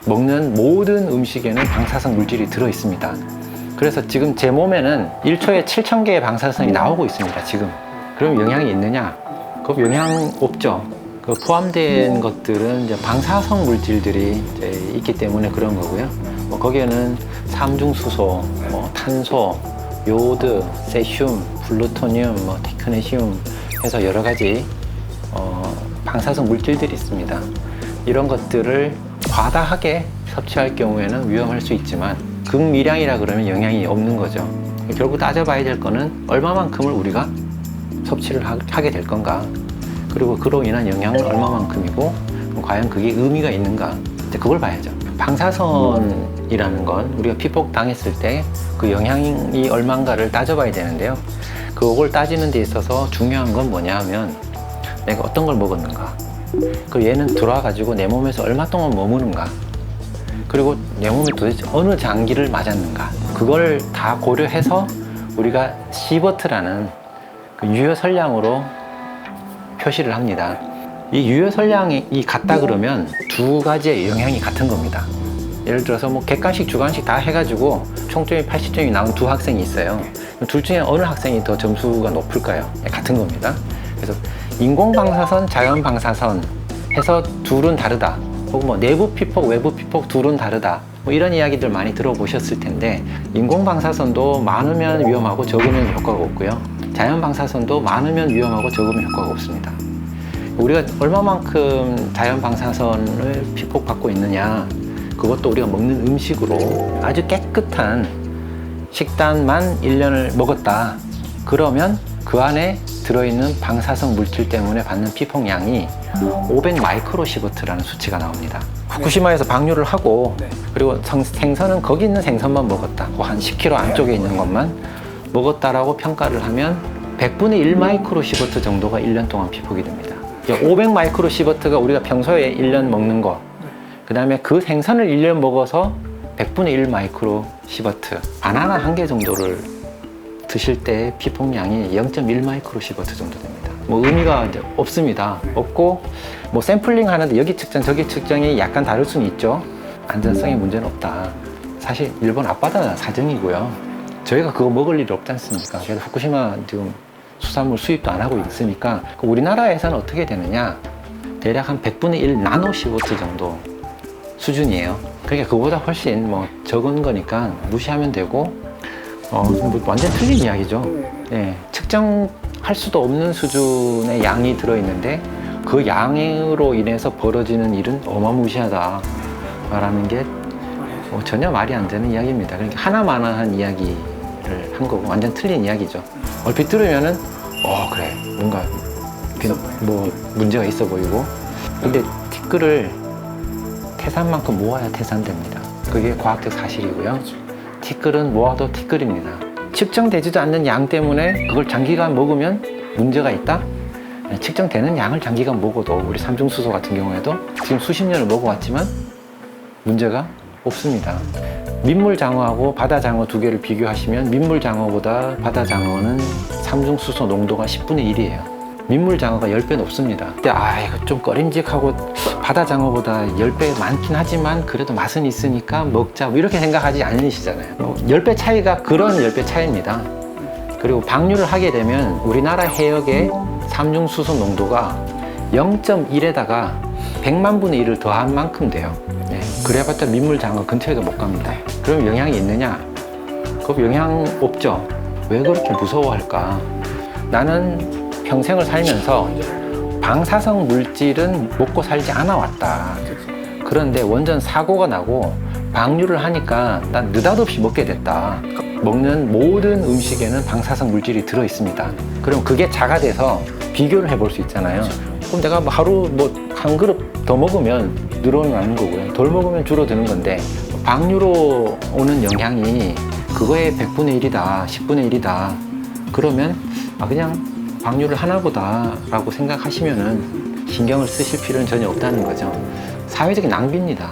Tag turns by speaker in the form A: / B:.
A: 먹는 모든 음식에는 방사성 물질이 들어있습니다. 그래서 지금 제 몸에는 1초에 7,000개의 방사선이 나오고 있습니다, 지금. 그럼 영향이 있느냐? 그 영향 없죠. 그 포함된 것들은 이제 방사성 물질들이 이제 있기 때문에 그런 거고요. 거기에는 삼중수소, 탄소, 요오드, 세슘, 플루토늄, 테크네슘 해서 여러 가지 방사성 물질들이 있습니다. 이런 것들을 과다하게 섭취할 경우에는 위험할 수 있지만 극미량이라 그러면 영향이 없는 거죠. 결국 따져봐야 될 거는 얼마만큼을 우리가 섭취를 하게 될 건가, 그리고 그로 인한 영향은 얼마만큼이고 과연 그게 의미가 있는가, 이제 그걸 봐야죠. 방사선이라는 건 우리가 피폭 당했을 때 그 영향이 얼마인가를 따져봐야 되는데요. 그걸 따지는 데 있어서 중요한 건 뭐냐 하면 내가 어떤 걸 먹었는가, 그리고 얘는 들어와 가지고 내 몸에서 얼마 동안 머무는가, 그리고 내 몸에 도대체 어느 장기를 맞았는가, 그걸 다 고려해서 우리가 시버트라는 그 유효설량으로 표시를 합니다. 이 유효설량이 같다 그러면 두 가지의 영향이 같은 겁니다. 예를 들어서 객관식, 주관식 다 해가지고 총점이 80점이 나온 두 학생이 있어요. 둘 중에 어느 학생이 더 점수가 높을까요? 같은 겁니다. 그래서 인공방사선, 자연방사선 해서 둘은 다르다, 혹은 내부 피폭, 외부 피폭 둘은 다르다, 이런 이야기들 많이 들어보셨을 텐데, 인공방사선도 많으면 위험하고 적으면 효과가 없고요, 자연방사선도 많으면 위험하고 적으면 효과가 없습니다. 우리가 얼마만큼 자연방사선을 피폭받고 있느냐, 그것도 우리가 먹는 음식으로 아주 깨끗한 식단만 1년을 먹었다 그러면 그 안에 들어있는 방사성 물질 때문에 받는 피폭량이 500 마이크로시버트라는 수치가 나옵니다. 후쿠시마에서 방류를 하고 그리고 생선은 거기 있는 생선만 먹었다, 한 10km 안쪽에 있는 것만 먹었다라고 평가를 하면 100분의 1 마이크로시버트 정도가 1년 동안 피폭이 됩니다. 500 마이크로시버트가 우리가 평소에 1년 먹는 거, 그 다음에 그 생선을 1년 먹어서 100분의 1 마이크로시버트, 바나나 한 개 정도를 드실 때 피폭량이 0.1 마이크로시버트 정도 됩니다. 의미가 이제 없습니다. 없고, 샘플링 하는데 여기 측정, 저기 측정이 약간 다를 수는 있죠. 안전성에 문제는 없다. 사실 일본 앞바다 사정이고요. 저희가 그거 먹을 일이 없지 않습니까? 그래서 후쿠시마 지금 수산물 수입도 안 하고 있으니까, 우리나라에서는 어떻게 되느냐, 대략 한 100분의 1 나노시버트 정도 수준이에요. 그러니까 그거보다 훨씬 적은 거니까 무시하면 되고, 완전 틀린 이야기죠. 측정할 수도 없는 수준의 양이 들어있는데 그 양으로 인해서 벌어지는 일은 어마무시하다 라는 게 전혀 말이 안 되는 이야기입니다. 그러니까 하나마나한 이야기를 한 거고 완전 틀린 이야기죠. 얼핏 들으면은 그래, 뭔가 문제가 있어 보이고, 근데 티끌을 태산만큼 모아야 태산됩니다. 그게 과학적 사실이고요. 티끌은 모아도 티끌입니다. 측정되지도 않는 양 때문에 그걸 장기간 먹으면 문제가 있다? 측정되는 양을 장기간 먹어도, 우리 삼중수소 같은 경우에도 지금 수십 년을 먹어왔지만 문제가 없습니다. 민물장어하고 바다장어 두 개를 비교하시면 민물장어보다 바다장어는 삼중수소 농도가 10분의 1이에요. 민물장어가 10배 높습니다. 근데 이거 좀 꺼림직하고 바다장어보다 10배 많긴 하지만 그래도 맛은 있으니까 먹자, 이렇게 생각하지 않으시잖아요. 10배 차이가 그런 10배 차이입니다. 그리고 방류를 하게 되면 우리나라 해역의 삼중수소 농도가 0.1에다가 100만 분의 1을 더한 만큼 돼요. 그래봤자 민물장어 근처에도 못 갑니다. 그럼 영향이 있느냐? 그 영향 없죠. 왜 그렇게 무서워할까? 나는 평생을 살면서 방사성 물질은 먹고 살지 않아 왔다. 그런데 원전 사고가 나고 방류를 하니까 난 느닷없이 먹게 됐다. 먹는 모든 음식에는 방사성 물질이 들어 있습니다. 그럼 그게 자가돼서 비교를 해볼 수 있잖아요. 그럼 내가 하루 한 그릇 더 먹으면 늘어나는 거고요, 덜 먹으면 줄어드는 건데, 방류로 오는 영향이 그거의 100분의 1이다, 10분의 1이다 그러면 그냥 방류를 하나보다 라고 생각하시면은 신경을 쓰실 필요는 전혀 없다는 거죠. 사회적인 낭비입니다.